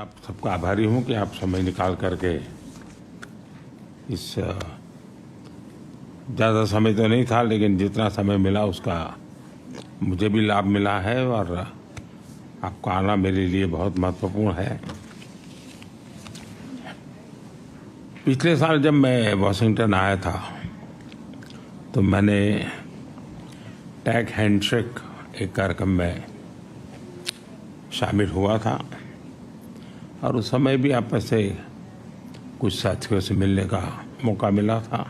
आप सबका आभारी हूं कि आप समय निकाल करके इस ज़्यादा समय तो नहीं था, लेकिन जितना समय मिला उसका मुझे भी लाभ मिला है और आपका आना मेरे लिए बहुत महत्वपूर्ण है। पिछले साल जब मैं वॉशिंगटन आया था तो मैंने टैग हैंडशेक एक कार्यक्रम में शामिल हुआ था और उस समय भी आप में से कुछ साथियों से मिलने का मौका मिला था।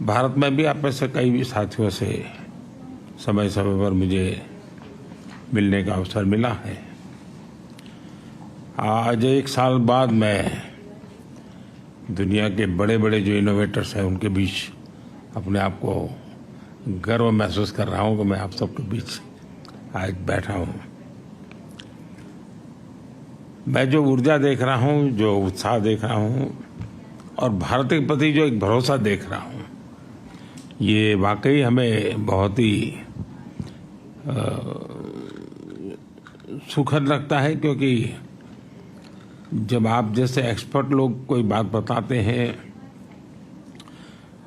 भारत में भी आप में से कई साथियों से समय समय पर मुझे मिलने का अवसर मिला है। आज एक साल बाद मैं दुनिया के बड़े बड़े जो इनोवेटर्स हैं उनके बीच अपने आप को गर्व महसूस कर रहा हूं कि मैं आप सबके बीच आज बैठा हूं। मैं जो ऊर्जा देख रहा हूं, जो उत्साह देख रहा हूं और भारत के प्रति जो एक भरोसा देख रहा हूं, ये वाकई हमें बहुत ही सुखद लगता है, क्योंकि जब आप जैसे एक्सपर्ट लोग कोई बात बताते हैं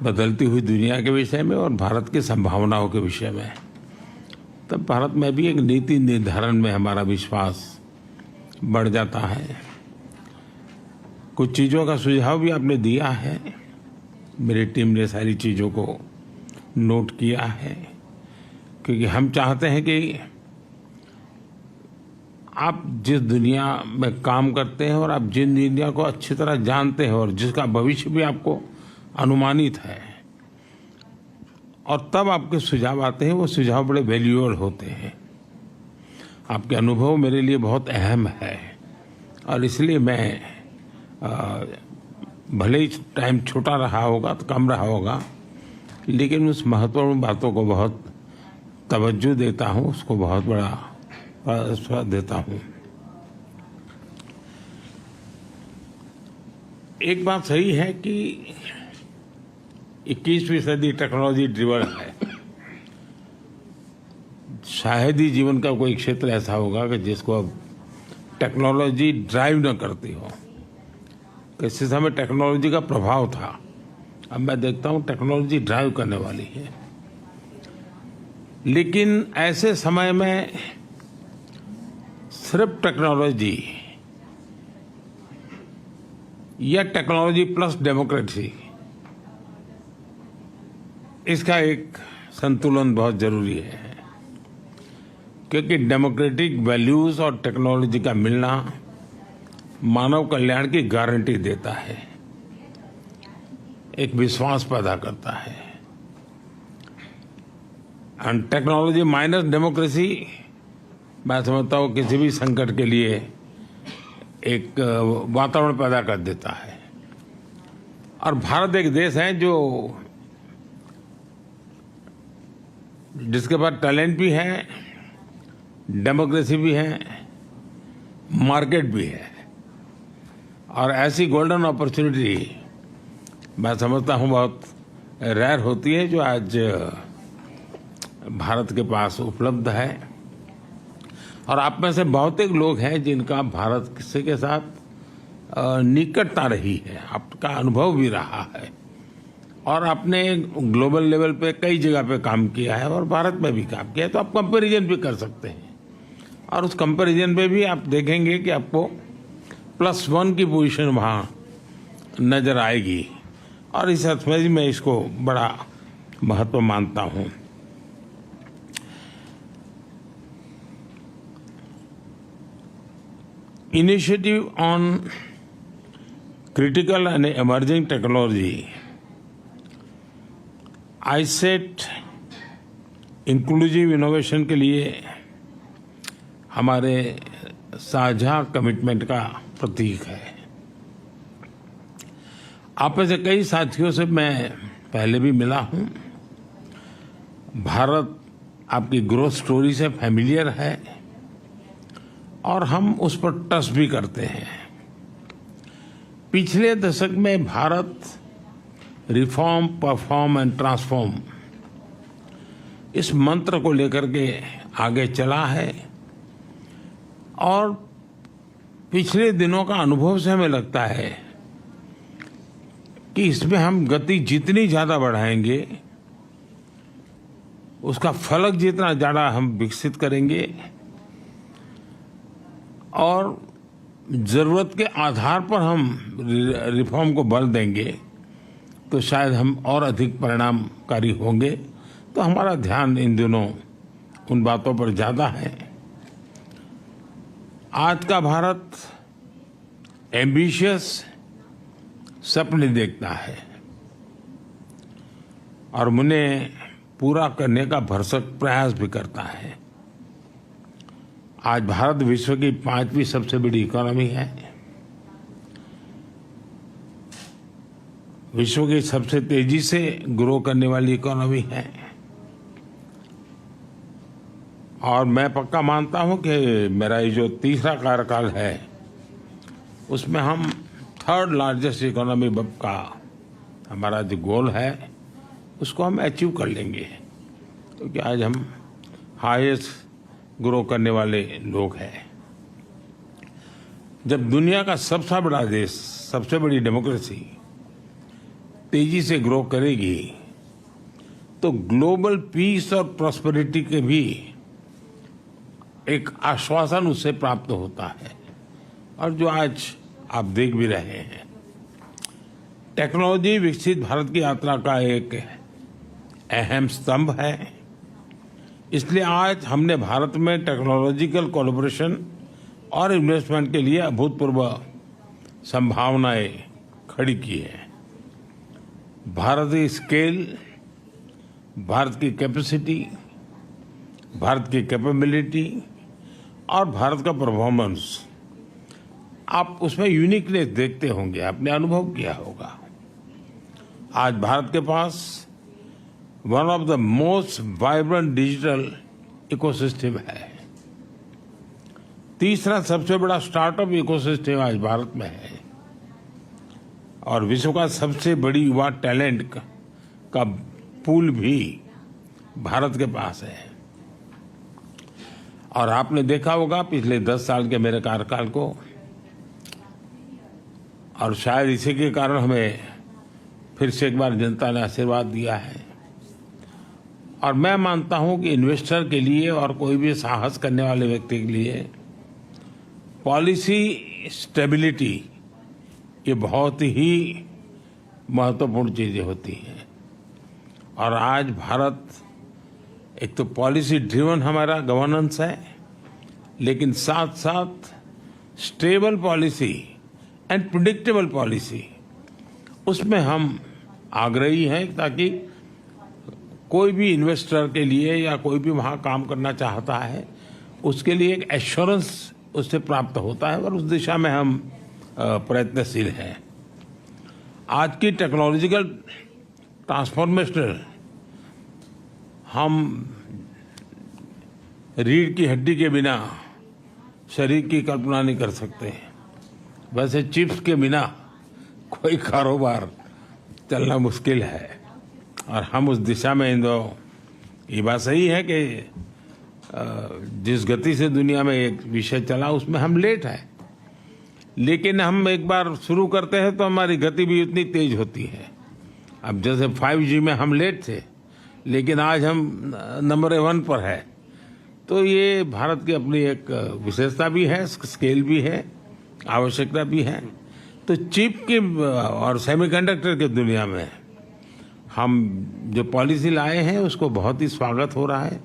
बदलती हुई दुनिया के विषय में और भारत की संभावनाओं के विषय में, तब भारत में भी एक नीति निर्धारण में हमारा विश्वास बढ़ जाता है। कुछ चीज़ों का सुझाव भी आपने दिया है, मेरी टीम ने सारी चीज़ों को नोट किया है, क्योंकि हम चाहते हैं कि आप जिस दुनिया में काम करते हैं और आप जिन दुनिया को अच्छी तरह जानते हैं और जिसका भविष्य भी आपको अनुमानित है, और तब आपके सुझाव आते हैं, वो सुझाव बड़े वैल्यूएबल होते हैं। आपके अनुभव मेरे लिए बहुत अहम है और इसलिए मैं भले ही टाइम छोटा रहा होगा तो कम रहा होगा, लेकिन उस महत्वपूर्ण बातों को बहुत तवज्जो देता हूँ, उसको बहुत बड़ा स्वाद देता हूँ। एक बात सही है कि 21वीं सदी टेक्नोलॉजी ड्रिवन है। शायद ही जीवन का कोई क्षेत्र ऐसा होगा कि जिसको अब टेक्नोलॉजी ड्राइव न करती हो। किसी समय टेक्नोलॉजी का प्रभाव था, अब मैं देखता हूँ टेक्नोलॉजी ड्राइव करने वाली है। लेकिन ऐसे समय में सिर्फ टेक्नोलॉजी या टेक्नोलॉजी प्लस डेमोक्रेसी, इसका एक संतुलन बहुत जरूरी है, क्योंकि डेमोक्रेटिक वैल्यूज और टेक्नोलॉजी का मिलना मानव कल्याण की गारंटी देता है, एक विश्वास पैदा करता है। एंड टेक्नोलॉजी माइनस डेमोक्रेसी, मैं समझता हूँ किसी भी संकट के लिए एक वातावरण पैदा कर देता है। और भारत एक देश है जिसके पास टैलेंट भी है, डेमोक्रेसी भी है, मार्केट भी है, और ऐसी गोल्डन अपॉर्चुनिटी मैं समझता हूँ बहुत रेयर होती है जो आज भारत के पास उपलब्ध है। और आप में से बहुत एक लोग हैं जिनका भारत के साथ निकटता रही है, आपका अनुभव भी रहा है, और आपने ग्लोबल लेवल पे कई जगह पे काम किया है और भारत में भी काम किया है, तो आप कंपैरिजन भी कर सकते हैं। और उस कंपैरिजन में भी आप देखेंगे कि आपको +1 की पोजीशन वहाँ नजर आएगी, और इस अर्थ में मैं इसको बड़ा महत्व मानता हूँ। Initiative on critical and emerging technology, ICET inclusive innovation के लिए हमारे साझा कमिटमेंट का प्रतीक है। आप में से कई साथियों से मैं पहले भी मिला हूं। भारत आपकी ग्रोथ स्टोरी से फैमिलियर है और हम उस पर ट्रस्ट भी करते हैं। पिछले दशक में Bharat reform, perform and transform, इस मंत्र को लेकर के आगे चला है और पिछले दिनों का अनुभव से हमें लगता है कि इसमें हम गति जितनी ज्यादा बढ़ाएंगे, उसका फलक जितना ज्यादा हम विकसित करेंगे और जरूरत के आधार पर हम रिफॉर्म को बल देंगे, तो शायद हम और अधिक परिणामकारी होंगे। तो हमारा ध्यान इन दिनों उन बातों पर ज्यादा है। आज का भारत एम्बिशियस सपने देखता है और उन्हें पूरा करने का भरसक प्रयास भी करता है। आज भारत विश्व की 5वीं सबसे बड़ी इकोनॉमी है, विश्व की सबसे तेजी से ग्रो करने वाली इकोनॉमी है और मैं पक्का मानता हूं कि मेरा ये जो तीसरा कार्यकाल है उसमें हम 3rd लार्जेस्ट इकोनॉमी का हमारा जो गोल है उसको हम अचीव कर लेंगे, क्योंकि आज हम हाईएस्ट ग्रो करने वाले लोग हैं। जब दुनिया का सबसे बड़ा देश, सबसे बड़ी डेमोक्रेसी तेजी से ग्रो करेगी तो ग्लोबल पीस और प्रॉस्पेरिटी के भी एक आश्वासन उससे प्राप्त होता है और जो आज आप देख भी रहे हैं। टेक्नोलॉजी विकसित भारत की यात्रा का एक अहम स्तंभ है। इसलिए आज हमने भारत में टेक्नोलॉजिकल कोलैबोरेशन और इन्वेस्टमेंट के लिए अभूतपूर्व संभावनाएं खड़ी की है। भारत की स्केल, भारत की कैपेसिटी, भारत की कैपेबिलिटी और भारत का परफॉर्मेंस, आप उसमें यूनिकनेस देखते होंगे, आपने अनुभव किया होगा। आज भारत के पास one of the most vibrant digital ecosystem है। तीसरा सबसे बड़ा स्टार्टअप इकोसिस्टम आज भारत में है और विश्व का सबसे बड़ी युवा टैलेंट का पूल भी भारत के पास है। और आपने देखा होगा पिछले 10 साल के मेरे कार्यकाल को, और शायद इसी के कारण हमें फिर से एक बार जनता ने आशीर्वाद दिया है। और मैं मानता हूं कि इन्वेस्टर के लिए और कोई भी साहस करने वाले व्यक्ति के लिए पॉलिसी स्टेबिलिटी ये बहुत ही महत्वपूर्ण चीजें होती हैं। और आज भारत एक तो पॉलिसी ड्रिवन हमारा गवर्नेंस है, लेकिन साथ साथ stable policy and predictable policy, उसमें हम आग्रही हैं ताकि कोई भी इन्वेस्टर के लिए या कोई भी वहां काम करना चाहता है उसके लिए एक एश्योरेंस उससे प्राप्त होता है और उस दिशा में हम प्रयत्नशील हैं। आज की टेक्नोलॉजिकल ट्रांसफॉर्मेशन हम रीढ़ की हड्डी के बिना शरीर की कल्पना नहीं कर सकते। वैसे चिप्स के बिना कोई कारोबार चलना मुश्किल है और हम उस दिशा में ये बात सही है कि जिस गति से दुनिया में एक विषय चला उसमें हम लेट हैं, लेकिन हम एक बार शुरू करते हैं तो हमारी गति भी उतनी तेज होती है। अब जैसे 5G में हम लेट थे, लेकिन आज हम नंबर 1 पर है। तो ये भारत की अपनी एक विशेषता भी है, स्केल भी है, आवश्यकता भी है। तो चिप की और सेमीकंडक्टर की दुनिया में हम जो पॉलिसी लाए हैं उसको बहुत ही स्वागत हो रहा है।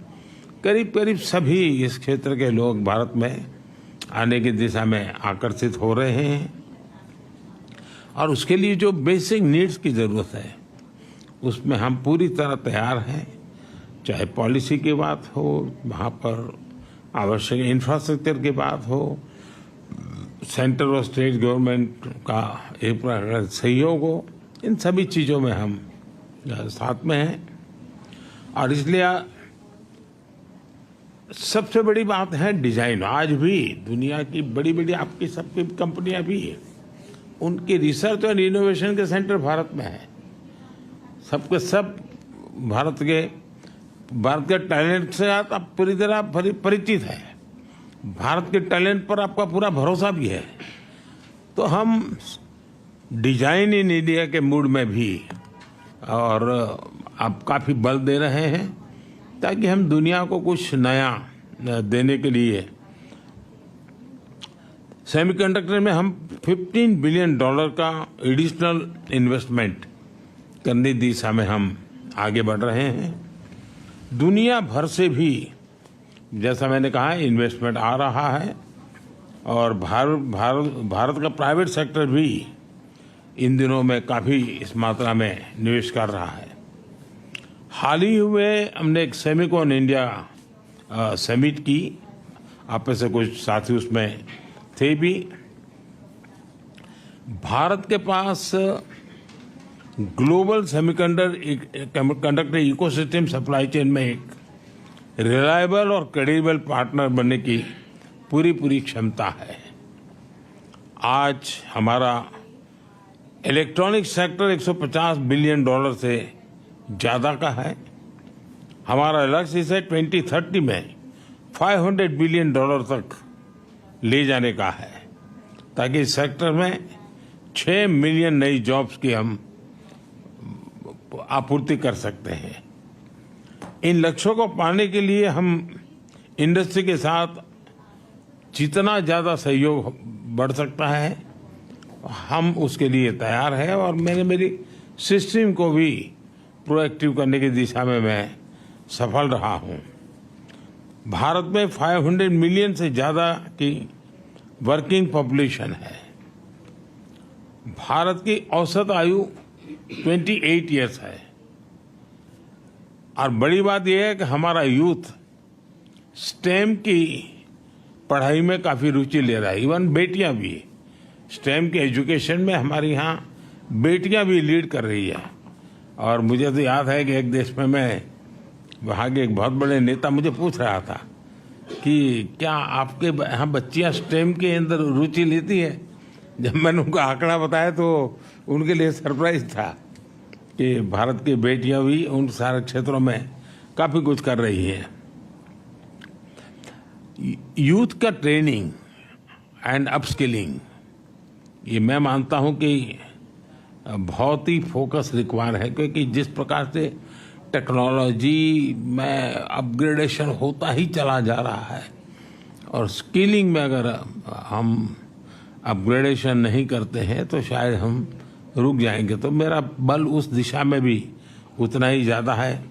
करीब करीब सभी इस क्षेत्र के लोग भारत में आने की दिशा में आकर्षित हो रहे हैं और उसके लिए जो बेसिक नीड्स की जरूरत है उसमें हम पूरी तरह तैयार हैं। चाहे पॉलिसी की बात हो, वहाँ पर आवश्यक इंफ्रास्ट्रक्चर की बात हो, सेंट्रल और स्टेट गवर्नमेंट का एक सहयोग हो, इन सभी चीज़ों में हम साथ में हैं। और इसलिए सबसे बड़ी बात है डिजाइन। आज भी दुनिया की बड़ी बड़ी आपकी सबकी कंपनियां भी है, उनकी रिसर्च और इनोवेशन के सेंटर भारत में है। सबके सब भारत के टैलेंट से आप पूरी तरह परिचित है। भारत के टैलेंट पर आपका पूरा भरोसा भी है। तो हम डिजाइन इन इंडिया के मूड में भी और अब काफी बल दे रहे हैं ताकि हम दुनिया को कुछ नया देने के लिए सेमीकंडक्टर में हम $15 बिलियन का एडिशनल इन्वेस्टमेंट करने की दिशा में हम आगे बढ़ रहे हैं। दुनिया भर से भी जैसा मैंने कहा इन्वेस्टमेंट आ रहा है और भारत का प्राइवेट सेक्टर भी इन दिनों में काफी इस मात्रा में निवेश कर रहा है। हाल ही हुए हमने एक सेमिकॉन इंडिया समिट की, आप में से कुछ साथी उसमें थे भी। भारत के पास global semiconductor ecosystem supply chain में एक रिलायबल और क्रेडिबल पार्टनर बनने की पूरी क्षमता है। आज हमारा इलेक्ट्रॉनिक सेक्टर $150 बिलियन से ज्यादा का है। हमारा लक्ष्य इसे 2030 में $500 बिलियन तक ले जाने का है ताकि इस सेक्टर में 6 मिलियन नई जॉब्स की हम आपूर्ति कर सकते हैं। इन लक्ष्यों को पाने के लिए हम इंडस्ट्री के साथ जितना ज्यादा सहयोग बढ़ सकता है हम उसके लिए तैयार हैं और मैंने मेरी सिस्टम को भी प्रोएक्टिव करने की दिशा में मैं सफल रहा हूं। भारत में 500 मिलियन से ज्यादा की वर्किंग पॉपुलेशन है। भारत की औसत आयु 28 इयर्स है और बड़ी बात यह है कि हमारा यूथ स्टेम की पढ़ाई में काफी रुचि ले रहा है। इवन बेटियां भी स्टेम के एजुकेशन में हमारे यहाँ बेटियां भी लीड कर रही है। और मुझे तो याद है कि एक देश में मैं वहाँ के एक बहुत बड़े नेता मुझे पूछ रहा था कि क्या आपके यहाँ बच्चियाँ स्टेम के अंदर रुचि लेती है। जब मैंने उनका आंकड़ा बताया तो उनके लिए सरप्राइज था कि भारत की बेटियां भी उन सारे क्षेत्रों में काफी कुछ कर रही हैं। यूथ का ट्रेनिंग एंड अपस्किलिंग ये मैं मानता हूं कि बहुत ही फोकस रिक्वायर है, क्योंकि जिस प्रकार से टेक्नोलॉजी में अपग्रेडेशन होता ही चला जा रहा है और स्किलिंग में अगर हम अपग्रेडेशन नहीं करते हैं तो शायद हम रुक जाएंगे। तो मेरा बल उस दिशा में भी उतना ही ज़्यादा है।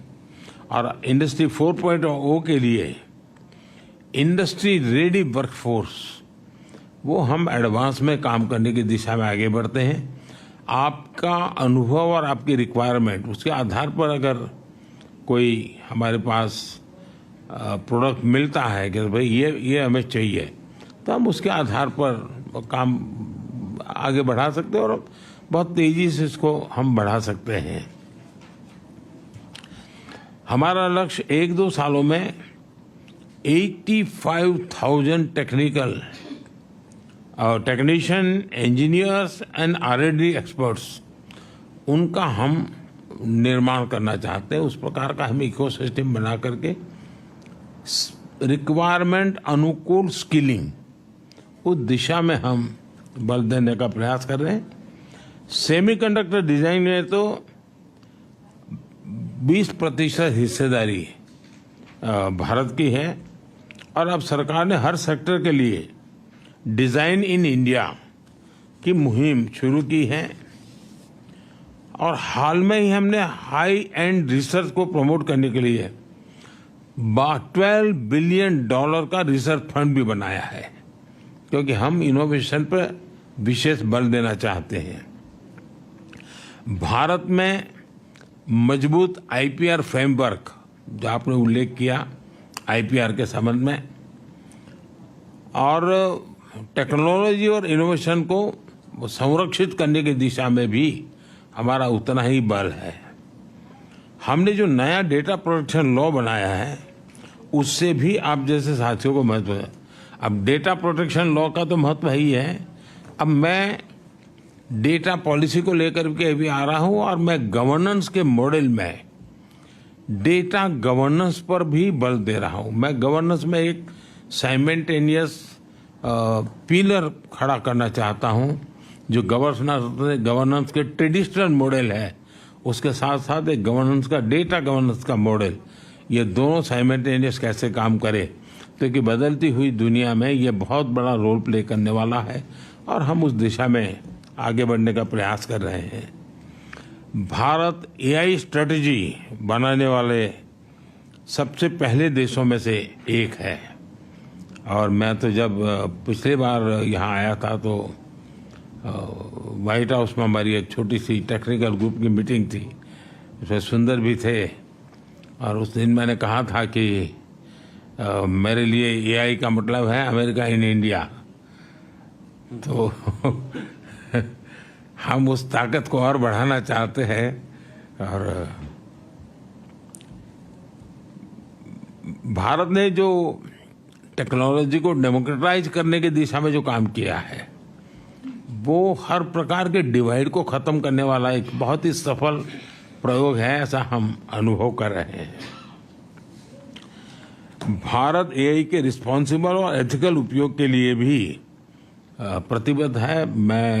और इंडस्ट्री 4.0 के लिए इंडस्ट्री रेडी वर्कफोर्स वो हम एडवांस में काम करने की दिशा में आगे बढ़ते हैं। आपका अनुभव और आपकी रिक्वायरमेंट उसके आधार पर अगर कोई हमारे पास प्रोडक्ट मिलता है कि भाई ये हमें चाहिए तो हम उसके आधार पर काम आगे बढ़ा सकते हैं और बहुत तेजी से इसको हम बढ़ा सकते हैं। हमारा लक्ष्य 1-2 सालों में 85,000 technician, engineers and R&D experts उनका हम निर्माण करना चाहते हैं। उस प्रकार का हम इकोसिस्टम बना करके रिक्वायरमेंट अनुकूल स्किलिंग उस दिशा में हम बल देने का प्रयास कर रहे हैं। सेमीकंडक्टर डिजाइन में तो 20% हिस्सेदारी भारत की है और अब सरकार ने हर सेक्टर के लिए डिजाइन इन इंडिया की मुहिम शुरू की है और हाल में ही हमने हाई एंड रिसर्च को प्रमोट करने के लिए $12 बिलियन का रिसर्च फंड भी बनाया है, क्योंकि हम इनोवेशन पर विशेष बल देना चाहते हैं। भारत में मजबूत IPR फ्रेमवर्क जो आपने उल्लेख किया IPR के संबंध में और टेक्नोलॉजी और इनोवेशन को संरक्षित करने की दिशा में भी हमारा उतना ही बल है। हमने जो नया डेटा प्रोटेक्शन लॉ बनाया है उससे भी आप जैसे साथियों को महत्व है। अब डेटा प्रोटेक्शन लॉ का तो महत्व ही है। अब मैं डेटा पॉलिसी को लेकर के भी आ रहा हूं और मैं गवर्नेंस के मॉडल में डेटा गवर्नेंस पर भी बल दे रहा हूं। मैं गवर्नेंस में एक साइमल्टेनियस पिलर खड़ा करना चाहता हूं जो गवर्नेंस के ट्रेडिशनल मॉडल है, उसके साथ साथ एक गवर्नेंस का, डेटा गवर्नेंस का मॉडल, ये दोनों साइमल्टेनियस कैसे काम करे, क्योंकि बदलती हुई दुनिया में ये बहुत बड़ा रोल प्ले करने वाला है और हम उस दिशा में आगे बढ़ने का प्रयास कर रहे हैं। भारत एआई स्ट्रेटजी बनाने वाले सबसे पहले देशों में से एक है और मैं तो जब पिछली बार यहाँ आया था तो व्हाइट हाउस में हमारी एक छोटी सी टेक्निकल ग्रुप की मीटिंग थी, उसमें सुंदर भी थे और उस दिन मैंने कहा था कि मेरे लिए एआई का मतलब है अमेरिका इन इंडिया। तो हम उस ताकत को और बढ़ाना चाहते हैं और भारत ने जो टेक्नोलॉजी को डेमोक्रेटाइज करने की दिशा में जो काम किया है वो हर प्रकार के डिवाइड को खत्म करने वाला एक बहुत ही सफल प्रयोग है, ऐसा हम अनुभव कर रहे हैं। भारत एआई के रिस्पॉन्सिबल और एथिकल उपयोग के लिए भी प्रतिबद्ध है।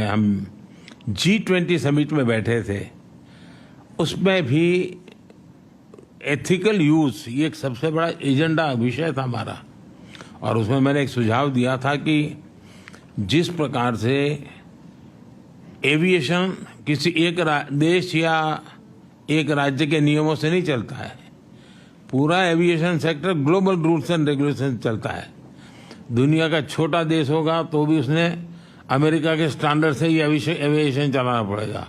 हम G20 समिट में बैठे थे, उसमें भी एथिकल यूज ये एक सबसे बड़ा एजेंडा विषय था हमारा और उसमें मैंने एक सुझाव दिया था कि जिस प्रकार से एविएशन किसी एक देश या एक राज्य के नियमों से नहीं चलता है, पूरा aviation sector global rules and regulation चलता है। दुनिया का छोटा देश होगा तो भी उसने अमेरिका के स्टैंडर्ड से ही एविएशन चलाना पड़ेगा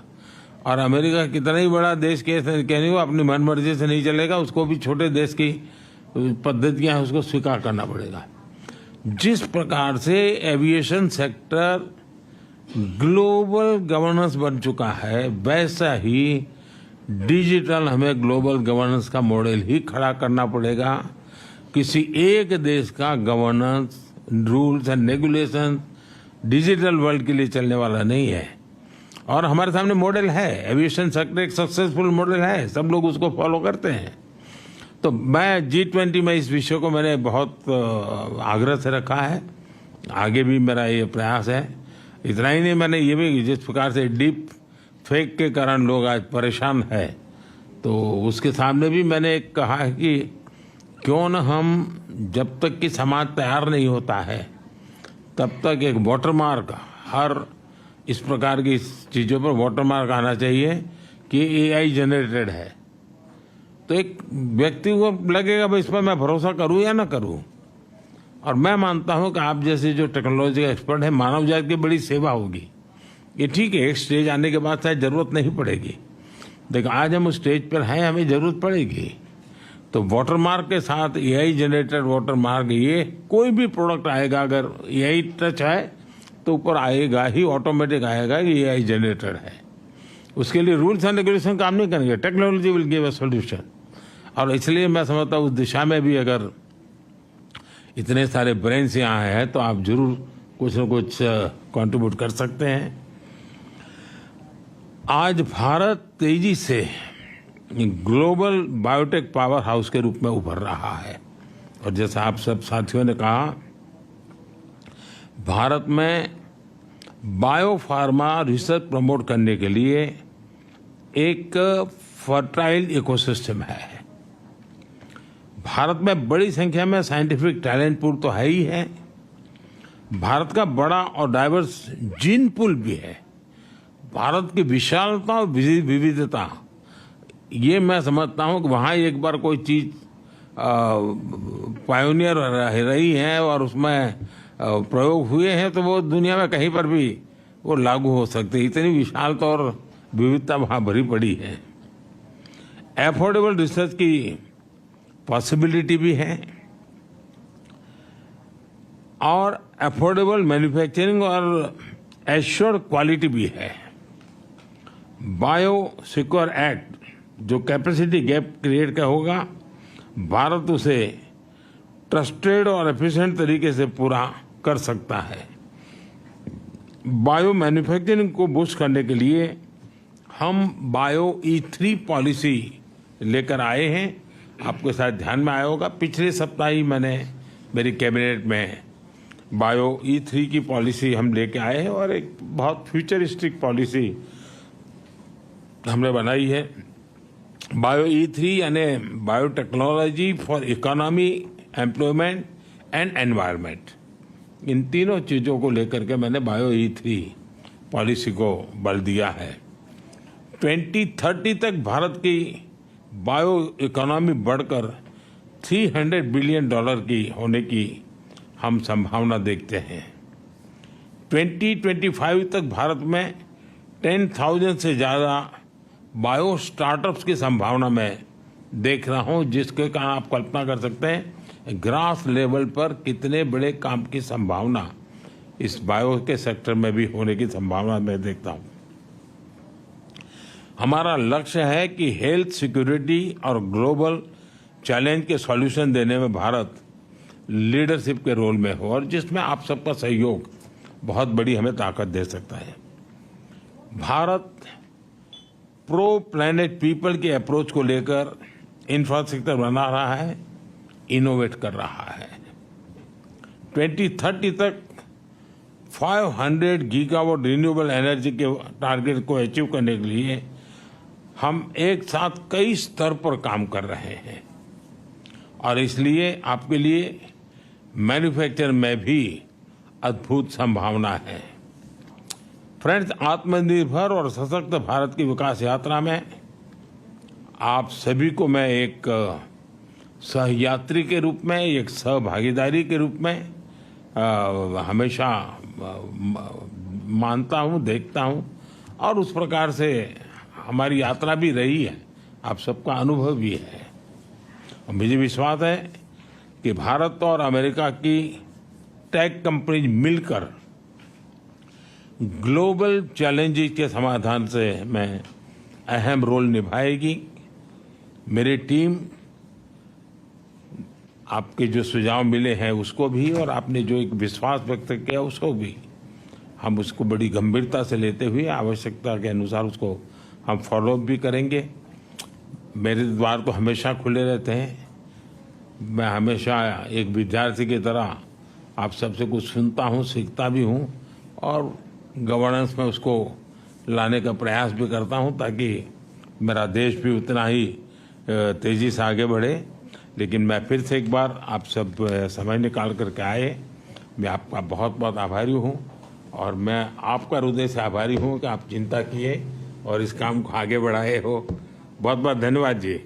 और अमेरिका कितना ही बड़ा देश कहने को अपनी मनमर्जी से नहीं चलेगा, उसको भी छोटे देश की पद्धतियां हैं उसको स्वीकार करना पड़ेगा। जिस प्रकार से एविएशन सेक्टर ग्लोबल गवर्नेंस बन चुका है, वैसा ही डिजिटल हमें ग्लोबल गवर्नेंस का मॉडल ही खड़ा करना पड़ेगा। किसी एक देश का governance, rules and regulation digital world के लिए चलने वाला नहीं है और हमारे सामने मॉडल है। एविएशन सेक्टर एक सक्सेसफुल मॉडल है, सब लोग उसको फॉलो करते हैं। तो मैं G20 में इस विषय को मैंने बहुत आग्रह से रखा है, आगे भी मेरा ये प्रयास है। इतना ही नहीं, मैंने ये भी जिस प्रकार से डीप फेक के कारण लोग आज परेशान है तो उसके सामने भी मैंने एक कहा है कि क्यों न हम जब तक कि समाज तैयार नहीं होता है तब तक एक वाटरमार्क, हर इस प्रकार की चीज़ों पर वाटरमार्क आना चाहिए कि एआई जनरेटेड है। तो एक व्यक्ति को लगेगा भाई इस पर मैं भरोसा करूं या ना करूं। और मैं मानता हूं कि आप जैसे जो टेक्नोलॉजी का एक्सपर्ट है, मानव जाति की बड़ी सेवा होगी। ये ठीक है, एक स्टेज आने के बाद शायद जरूरत नहीं पड़ेगी, लेकिन आज हम उस स्टेज पर हैं, हमें जरूरत पड़ेगी। तो वाटरमार्क के साथ एआई जनरेटेड वाटरमार्क, ये कोई भी प्रोडक्ट आएगा अगर एआई टच है तो ऊपर आएगा ही, ऑटोमेटिक आएगा कि एआई जनरेटेड है। उसके लिए रूल्स एंड रेगुलेशन काम नहीं करेंगे, technology will give a solution. और इसलिए मैं समझता हूँ उस दिशा में भी अगर इतने सारे ब्रेन्स यहाँ हैं तो आप जरूर कुछ न कुछ कंट्रीब्यूट कर सकते हैं। आज भारत तेजी से ग्लोबल बायोटेक पावर हाउस के रूप में उभर रहा है और जैसा आप सब साथियों ने कहा, भारत में बायोफार्मा रिसर्च प्रमोट करने के लिए एक फर्टाइल इकोसिस्टम है। भारत में बड़ी संख्या में साइंटिफिक टैलेंट पूल तो है ही है, भारत का बड़ा और डाइवर्स जीन पूल भी है। भारत की विशालता और विविधता, ये मैं समझता हूँ कि वहाँ एक बार कोई चीज पायोनियर रही है और उसमें प्रयोग हुए हैं तो वो दुनिया में कहीं पर भी वो लागू हो सकते। इतनी विशालता और विविधता वहाँ भरी पड़ी है। एफोर्डेबल रिसर्च की पॉसिबिलिटी भी है और अफोर्डेबल मैन्युफैक्चरिंग और एश्योर्ड क्वालिटी भी है। बायो सिक्योर एक्ट जो कैपेसिटी गैप क्रिएट का होगा, भारत उसे ट्रस्टेड और एफिशिएंट तरीके से पूरा कर सकता है। बायो मैन्युफैक्चरिंग को बूस्ट करने के लिए हम बायो E3 पॉलिसी लेकर आए हैं। आपके साथ ध्यान में आया होगा, पिछले सप्ताह ही मैंने मेरी कैबिनेट में बायो E3 की पॉलिसी हम लेके आए हैं और एक बहुत फ्यूचरिस्टिक पॉलिसी हमने बनाई है। बायो E3 यानी biotechnology for economy, employment and environment, इन तीनों चीज़ों को लेकर के मैंने बायो E3 पॉलिसी को बल दिया है। 2030 तक भारत की बायो इकोनॉमी बढ़कर $300 बिलियन की होने की हम संभावना देखते हैं। 2025 तक भारत में 10,000 से ज़्यादा बायो स्टार्टअप्स की संभावना मैं देख रहा हूं, जिसके कारण आप कल्पना कर सकते हैं ग्रास लेवल पर कितने बड़े काम की संभावना इस बायो के सेक्टर में भी होने की संभावना मैं देखता हूं। हमारा लक्ष्य है कि हेल्थ सिक्योरिटी और ग्लोबल चैलेंज के सॉल्यूशन देने में भारत लीडरशिप के रोल में हो और जिसमें आप सबका सहयोग बहुत बड़ी हमें ताकत दे सकता है। भारत प्रो प्लैनेट पीपल के अप्रोच को लेकर इंफ्रास्ट्रक्चर बना रहा है, इनोवेट कर रहा है। 2030 तक 500 गीगावाट रिन्यूएबल एनर्जी के टारगेट को अचीव करने के लिए हम एक साथ कई स्तर पर काम कर रहे हैं और इसलिए आपके लिए मैन्युफैक्चर में भी अद्भुत संभावना है। फ्रेंड्स, आत्मनिर्भर और सशक्त भारत की विकास यात्रा में आप सभी को मैं एक सहयात्री के रूप में, एक सहभागीदारी के रूप में हमेशा मानता हूं, देखता हूं और उस प्रकार से हमारी यात्रा भी रही है, आप सबका अनुभव भी है। और मुझे विश्वास है कि भारत और अमेरिका की टेक कंपनीज मिलकर ग्लोबल चैलेंजेस के समाधान से में अहम रोल निभाएगी। मेरी टीम आपके जो सुझाव मिले हैं उसको भी और आपने जो एक विश्वास व्यक्त किया उसको भी हम उसको बड़ी गंभीरता से लेते हुए आवश्यकता के अनुसार उसको हम फॉलोअप भी करेंगे। मेरे द्वार तो हमेशा खुले रहते हैं। मैं हमेशा एक विद्यार्थी की तरह आप सबसे कुछ सुनता हूँ, सीखता भी हूँ और गवर्नेंस में उसको लाने का प्रयास भी करता हूँ ताकि मेरा देश भी उतना ही तेज़ी से आगे बढ़े। लेकिन मैं फिर से एक बार आप सब समय निकाल करके आए, मैं आपका बहुत बहुत आभारी हूँ और मैं आपका हृदय से आभारी हूँ कि आप चिंता किए और इस काम को आगे बढ़ाए हो। बहुत बहुत धन्यवाद जी।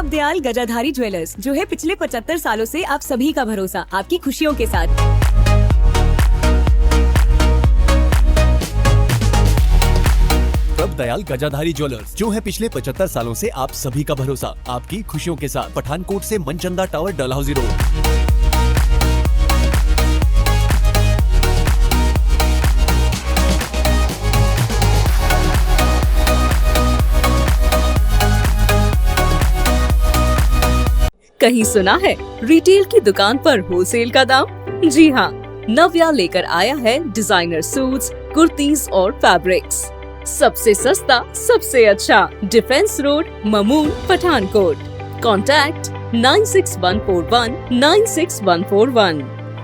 दयाल गजाधारी ज्वेलर्स, जो है पिछले 75 सालों से आप सभी का भरोसा, आपकी खुशियों के साथ। प्रभ दयाल गजाधारी ज्वेलर्स, जो है पिछले 75 सालों से आप सभी का भरोसा, आपकी खुशियों के साथ। पठानकोट से मनचंदा टावर, डलहौजी रोड। कहीं सुना है रिटेल की दुकान पर होलसेल का दाम? जी हाँ, नव्या लेकर आया है डिजाइनर सूट्स, कुर्तीज और फैब्रिक्स। सबसे सस्ता, सबसे अच्छा, defence road, Mamun, Pathankot. Contact 96141 96141।